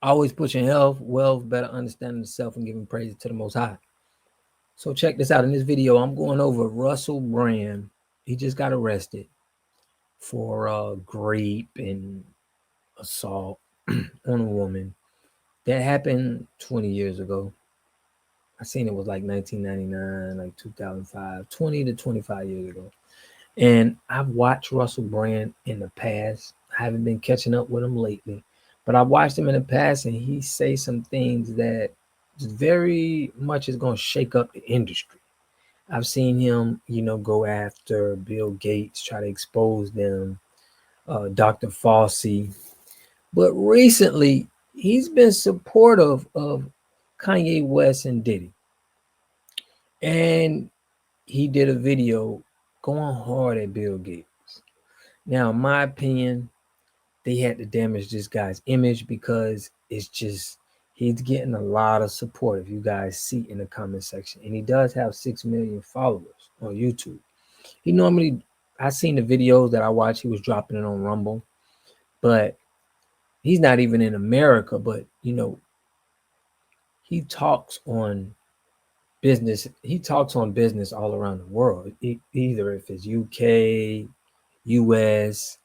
always pushing health, wealth, better understanding the self, and giving praise to the Most High. So check this out. In this video, I'm going over Russell Brand. He just got arrested for rape and assault on a woman. That happened 20 years ago. I seen it was like 1999, like 2005, 20 to 25 years ago. And I've watched Russell Brand in the past. I haven't been catching up with him lately, but I watched him in the past, and he say some things that very much is going to shake up the industry. I've seen him, go after Bill Gates, try to expose them, Dr. Fauci. But recently, he's been supportive of Kanye West and Diddy. And he did a video going hard at Bill Gates. Now, in my opinion, they had to damage this guy's image because it's just, he's getting a lot of support, if you guys see in the comment section. And he does have 6 million followers on YouTube. He normally, I seen the videos that I watched, he was dropping it on Rumble, but he's not even in America. But, he talks on business. He talks on business all around the world, either if it's UK, US,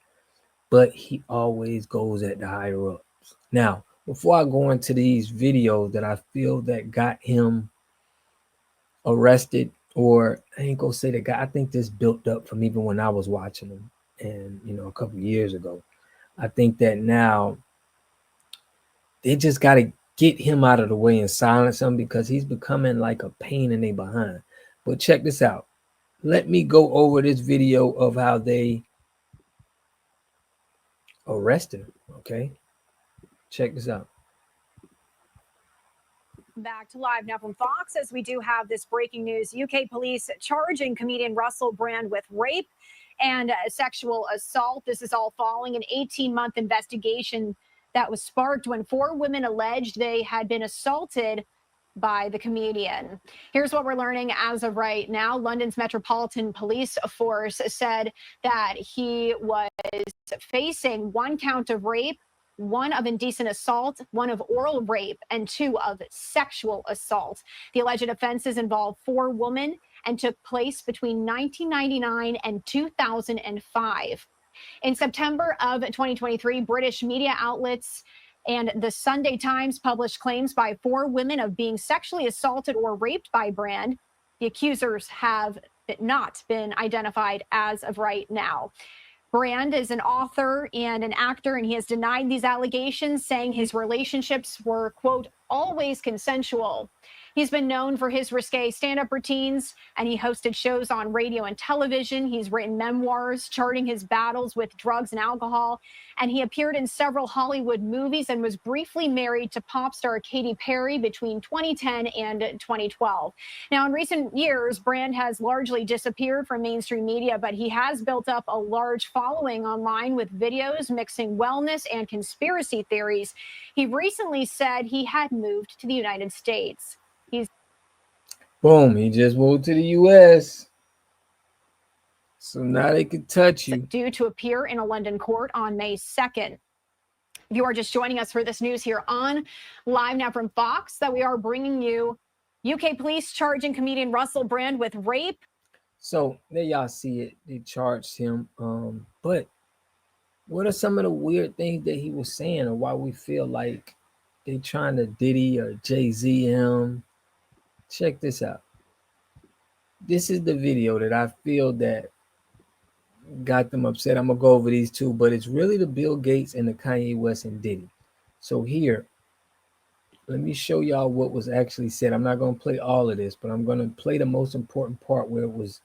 but he always goes at the higher ups. Now, before I go into these videos that I feel that got him arrested, or I ain't gonna say the guy, I think this built up from even when I was watching him and a couple years ago. I think that now they just got to get him out of the way and silence him because he's becoming like a pain in their behind. But check this out. Let me go over this video of how they arrested him. Okay, check this out. Back to live now from Fox, as we do have this breaking news. UK police charging comedian Russell Brand with rape and sexual assault. This is all following an 18-month investigation that was sparked when 4 women alleged they had been assaulted by the comedian. Here's what we're learning as of right now. London's Metropolitan Police force said that he was facing 1 count of rape, 1 of indecent assault, 1 of oral rape, and 2 of sexual assault. The alleged offenses involved 4 women and took place between 1999 and 2005. In September of 2023, British media outlets and the Sunday Times published claims by 4 women of being sexually assaulted or raped by Brand. The accusers have not been identified as of right now. Brand is an author and an actor, and he has denied these allegations, saying his relationships were, quote, always consensual. He's been known for his risque stand-up routines, and he hosted shows on radio and television. He's written memoirs charting his battles with drugs and alcohol, and he appeared in several Hollywood movies and was briefly married to pop star Katy Perry between 2010 and 2012. Now, in recent years, Brand has largely disappeared from mainstream media, but he has built up a large following online with videos mixing wellness and conspiracy theories. He recently said he had moved to the United States. Boom, he just moved to the US. So now they can touch you. Due to appear in a London court on May 2nd. If you are just joining us for this news here on Live Now from Fox, that we are bringing you UK police charging comedian Russell Brand with rape. So there y'all see it. They charged him. But what are some of the weird things that he was saying, or why we feel like they trying to Diddy or Jay-Z him? Check this out. This is the video that I feel that got them upset. I'm gonna go over these 2, but it's really the Bill Gates and the Kanye West and Diddy. So here, let me show y'all what was actually said. I'm not gonna play all of this, but I'm gonna play the most important part where it was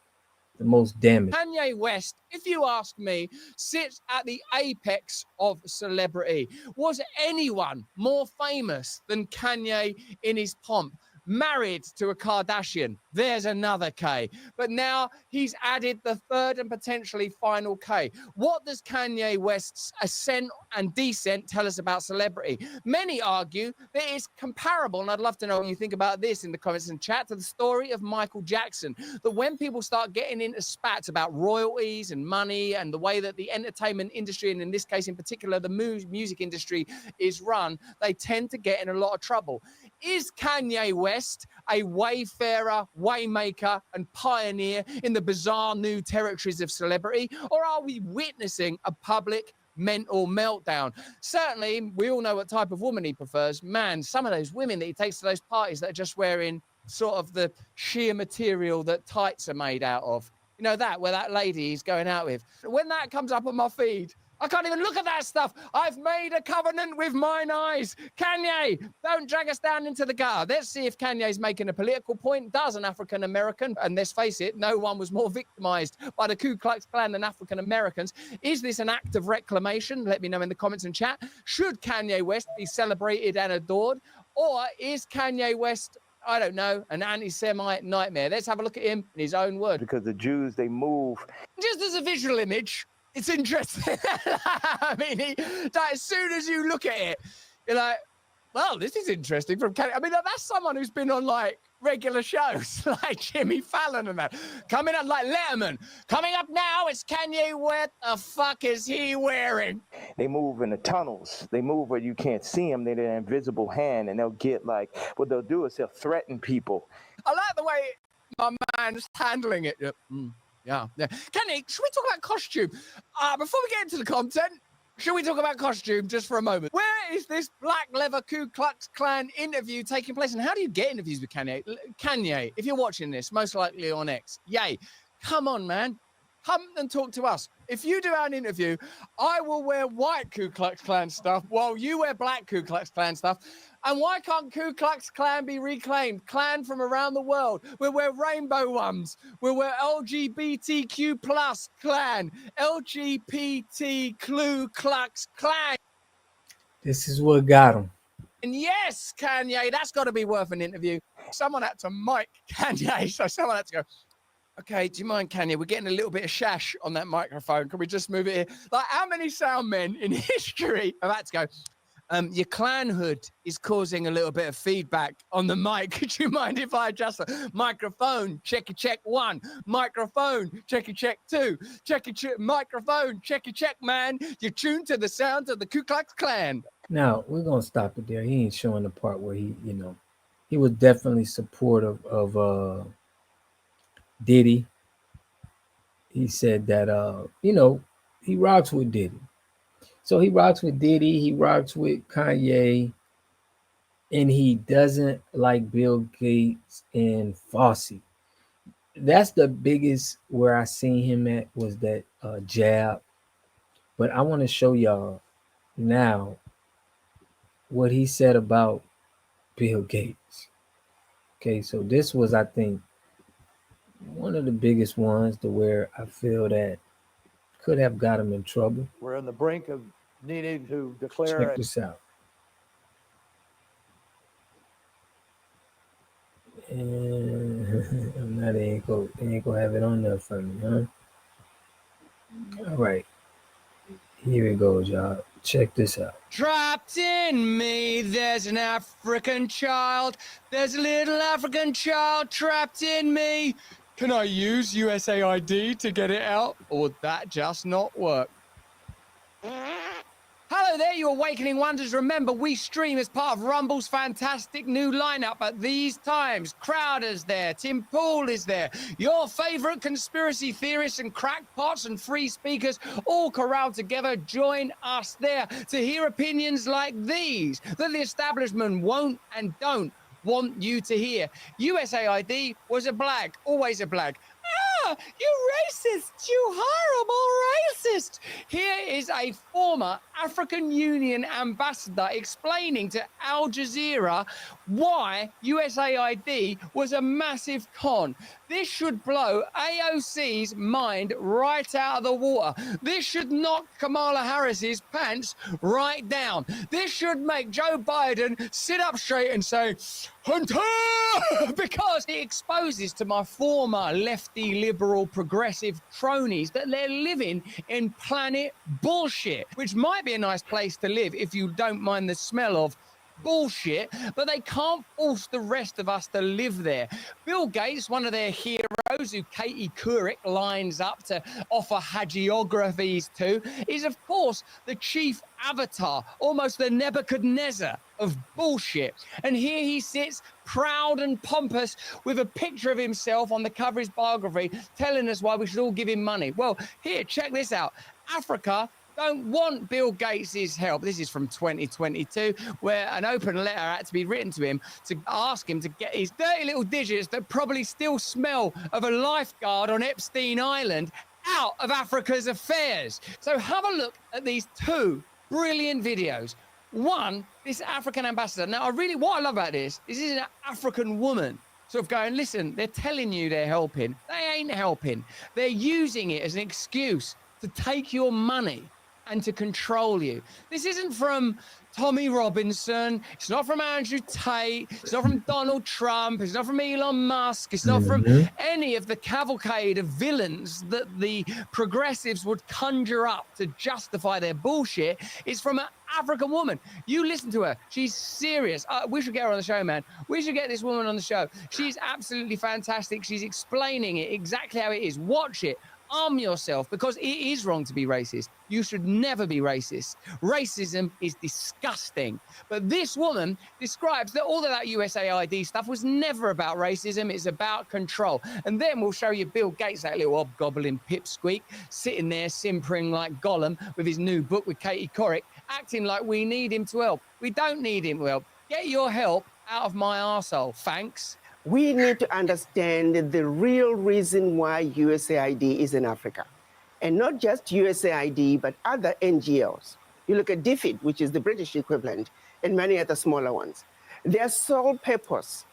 the most damage. Kanye West, if you ask me, sits at the apex of celebrity. Was anyone more famous than Kanye in his pomp? Married to a Kardashian, There's another K. But now he's added the third and potentially final K. What does Kanye West's ascent and descent tell us about celebrity? Many argue that it's comparable, and I'd love to know what you think about this in the comments and chat, to the story of Michael Jackson. That when people start getting into spats about royalties and money and the way that the entertainment industry, and in this case in particular the music industry, is run, they tend to get in a lot of trouble. Is Kanye West a wayfarer, waymaker, and pioneer in the bizarre new territories of celebrity? Or are we witnessing a public mental meltdown? Certainly, we all know what type of woman he prefers. Man, some of those women that he takes to those parties that are just wearing sort of the sheer material that tights are made out of. You know that, where that lady he's going out with. When that comes up on my feed, I can't even look at that stuff. I've made a covenant with mine eyes. Kanye, don't drag us down into the gutter. Let's see if Kanye's making a political point. Does an African American, and let's face it, no one was more victimized by the Ku Klux Klan than African Americans. Is this an act of reclamation? Let me know in the comments and chat. Should Kanye West be celebrated and adored? Or is Kanye West, I don't know, an anti-Semite nightmare? Let's have a look at him in his own words. Because the Jews, they move. Just as a visual image, it's interesting. I mean, as soon as you look at it, you're like, well, this is interesting from Kanye. I mean, that's someone who's been on like regular shows like Jimmy Fallon and that. Coming up like Letterman. Coming up now, it's Kanye. What the fuck is he wearing? They move in the tunnels. They move where you can't see them. They're an invisible hand, and they'll get like, what they'll do is they'll threaten people. I like the way my man's handling it. Yeah. Kenny, should we talk about costume? Before we get into the content, should we talk about costume just for a moment? Where is this black leather Ku Klux Klan interview taking place? And how do you get interviews with Kanye? Kanye, if you're watching this, most likely on X, yay. Come on, man. Come and talk to us. If you do an interview, I will wear white Ku Klux Klan stuff while you wear black Ku Klux Klan stuff. And why can't Ku Klux Klan be reclaimed? Klan from around the world. We'll wear rainbow ones. We'll wear LGBTQ plus Klan. LGBT Ku Klux Klan. This is what got him. And yes, Kanye, that's got to be worth an interview. Someone had to mic Kanye, so someone had to go, okay, do you mind, Kanye? We're getting a little bit of shash on that microphone. Can we just move it here? Like, how many sound men in history have had to go, your Klan hood is causing a little bit of feedback on the mic. Could you mind if I adjust the microphone? Check 1. Microphone. Check 2. Microphone. Check, man. You're tuned to the sounds of the Ku Klux Klan. Now, we're going to stop it there. He ain't showing the part where he was definitely supportive of Diddy. He said that, he rocks with Diddy. So he rocks with Diddy, he rocks with Kanye, and he doesn't like Bill Gates and Fauci. That's the biggest where I seen him at, was that jab. But I want to show y'all now what he said about Bill Gates. Okay, so this was, I think, one of the biggest ones to where I feel that could have got him in trouble. We're on the brink of needing to declare. Check this out. And I'm not ain't gonna have it on there for me, huh? All right. Here it goes, y'all. Check this out. Trapped in me, there's an African child. There's a little African child trapped in me. Can I use USAID to get it out? Or would that just not work? Hello there, you awakening wonders. Remember, we stream as part of Rumble's fantastic new lineup at these times. Crowder's there, Tim Pool is there, your favorite conspiracy theorists and crackpots and free speakers all corralled together. Join us there to hear opinions like these that the establishment won't and don't want you to hear. USAID was a blag, always a blag. You racist, you horrible racist. Here is a former African Union ambassador explaining to Al Jazeera why USAID was a massive con. This should blow AOC's mind right out of the water. This should knock Kamala Harris's pants right down. This should make Joe Biden sit up straight and say, Hunter! Because it exposes to my former lefty, liberal, progressive cronies that they're living in planet bullshit, which might be a nice place to live if you don't mind the smell of bullshit, but they can't force the rest of us to live there. Bill Gates, one of their heroes who Katie Couric lines up to offer hagiographies to, is of course the chief avatar, almost the Nebuchadnezzar of bullshit. And here he sits proud and pompous with a picture of himself on the cover of his biography telling us why we should all give him money. Well, here, check this out. Africa don't want Bill Gates's help. This is from 2022, where an open letter had to be written to him to ask him to get his dirty little digits that probably still smell of a lifeguard on Epstein Island out of Africa's affairs. So have a look at these two brilliant videos. One, this African ambassador. Now, what I love about this is an African woman sort of going, listen, they're telling you they're helping. They ain't helping. They're using it as an excuse to take your money and to control you. This isn't from Tommy Robinson. It's not from Andrew Tate. It's not from Donald Trump. It's not from Elon Musk. It's not from any of the cavalcade of villains that the progressives would conjure up to justify their bullshit. It's from an African woman. You listen to her. She's serious. We should get her on the show, man. We should get this woman on the show. She's absolutely fantastic. She's explaining it exactly how it is. Watch it. Arm yourself, because it is wrong to be racist. You should never be racist. Racism is disgusting. But this woman describes that all of that USAID stuff was never about racism. It's about control. And then we'll show you Bill Gates, that little hobgoblin pipsqueak, sitting there simpering like Gollum with his new book with Katie Couric, acting like we need him to help. We don't need him to help. Get your help out of my arsehole, thanks. We need to understand the real reason why USAID is in Africa. And not just USAID, but other NGOs. You look at DFID, which is the British equivalent, and many other smaller ones. Their sole purpose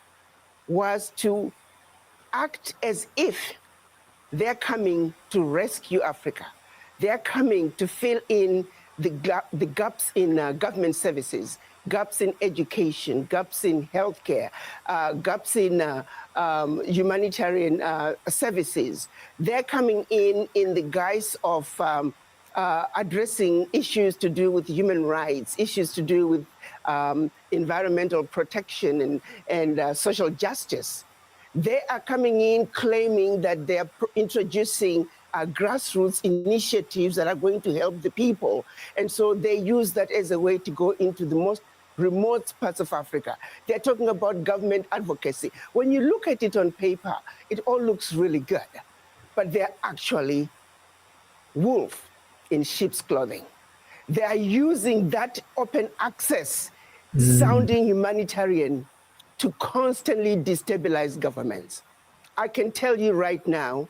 was to act as if they're coming to rescue Africa. They're coming to fill in the gaps in government services, gaps in education, gaps in healthcare, gaps in humanitarian services. They're coming in the guise of addressing issues to do with human rights, issues to do with environmental protection and social justice. They are coming in claiming that they're introducing grassroots initiatives that are going to help the people. And so they use that as a way to go into the most remote parts of Africa. They're talking about government advocacy. When you look at it on paper, it all looks really good, but they're actually wolf in sheep's clothing. They are using that open access sounding humanitarian to constantly destabilize governments. I can tell you right now,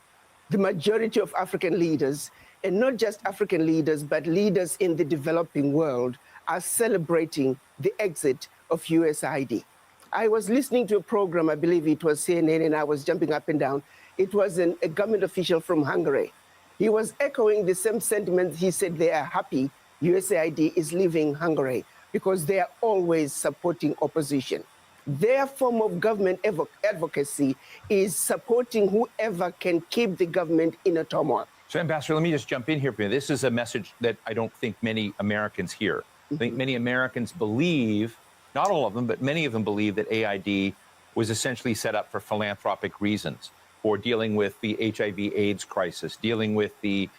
the majority of African leaders, and not just African leaders, but leaders in the developing world, are celebrating the exit of USAID. I was listening to a program, I believe it was CNN, and I was jumping up and down. It was a government official from Hungary. He was echoing the same sentiment. He said they are happy USAID is leaving Hungary because they are always supporting opposition. Their form of government advocacy is supporting whoever can keep the government in a turmoil. So, Ambassador, let me just jump in here for you. This is a message that I don't think many Americans hear. I think many Americans believe, not all of them, but many of them believe that AID was essentially set up for philanthropic reasons, for dealing with the HIV/AIDS crisis, dealing with the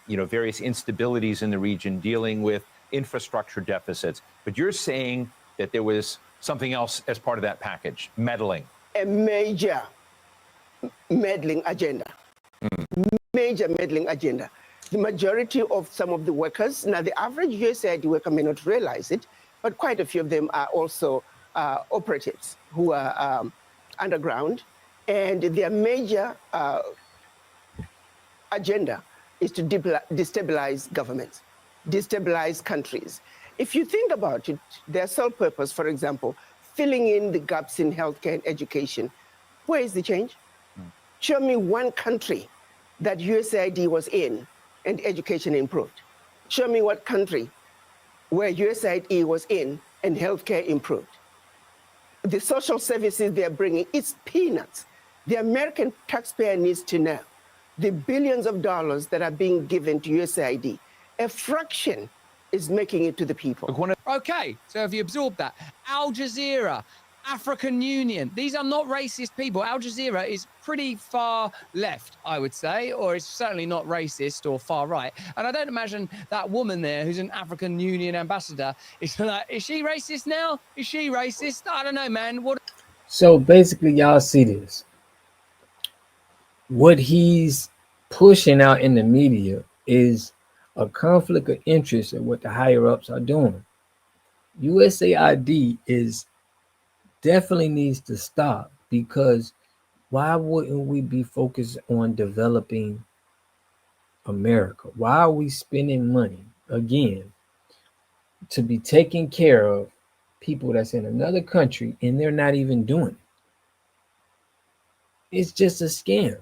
various instabilities in the region, dealing with infrastructure deficits. But you're saying that there was something else as part of that package, meddling. A major meddling agenda. Major meddling agenda. The majority of some of the workers, now the average USAID worker may not realize it, but quite a few of them are also operatives who are underground. And their major agenda is to destabilize governments, destabilize countries. If you think about it, their sole purpose, for example, filling in the gaps in healthcare and education. Where is the change? Show me one country that USAID was in and education improved. Show me what country where USAID was in and healthcare improved. the social services they're bringing, it's peanuts. The American taxpayer needs to know the billions of dollars that are being given to USAID, a fraction is making it to the people. Okay, so if you absorb that, Al Jazeera, African Union, these are not racist people. Al Jazeera is pretty far left, I would say, or it's certainly not racist or far right. And I don't imagine that woman there who's an African Union ambassador is like, is she racist now? Is she racist? I don't know, man. What? So basically, y'all see this. What he's pushing out in the media is a conflict of interest in what the higher ups are doing. USAID is definitely needs to stop, because why wouldn't we be focused on developing America? Why are we spending money again to be taking care of people that's in another country and they're not even doing it? It's just a scam.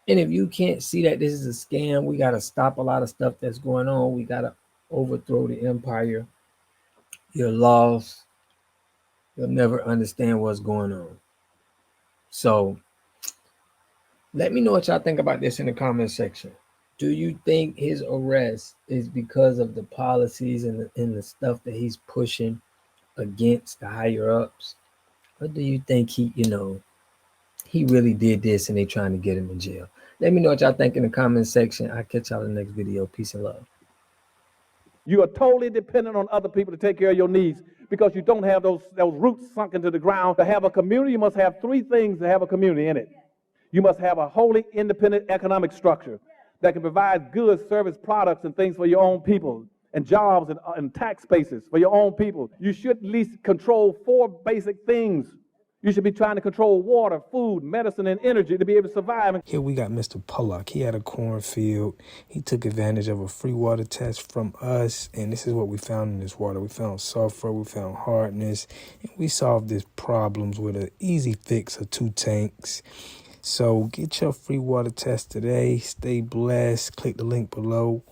And if you can't see that this is a scam, we got to stop a lot of stuff that's going on. We got to overthrow the empire. You're lost. You'll never understand what's going on. So let me know what y'all think about this in the comment section. Do you think his arrest is because of the policies and the stuff that he's pushing against the higher ups? Or do you think he really did this and they trying to get him in jail? Let me know what y'all think in the comment section. I'll catch y'all in the next video. Peace and love. You are totally dependent on other people to take care of your needs because you don't have those roots sunk into the ground. To have a community, you must have three things to have a community in it. You must have a wholly independent economic structure that can provide goods, service, products, and things for your own people, and jobs and tax bases for your own people. You should at least control four basic things. You should be trying to control water, food, medicine, and energy to be able to survive. Here we got Mr. Pollock. He had a cornfield. He took advantage of a free water test from us, and this is what we found in this water. We found sulfur, we found hardness, and we solved these problems with an easy fix of 2 tanks. So get your free water test today. Stay blessed. Click the link below.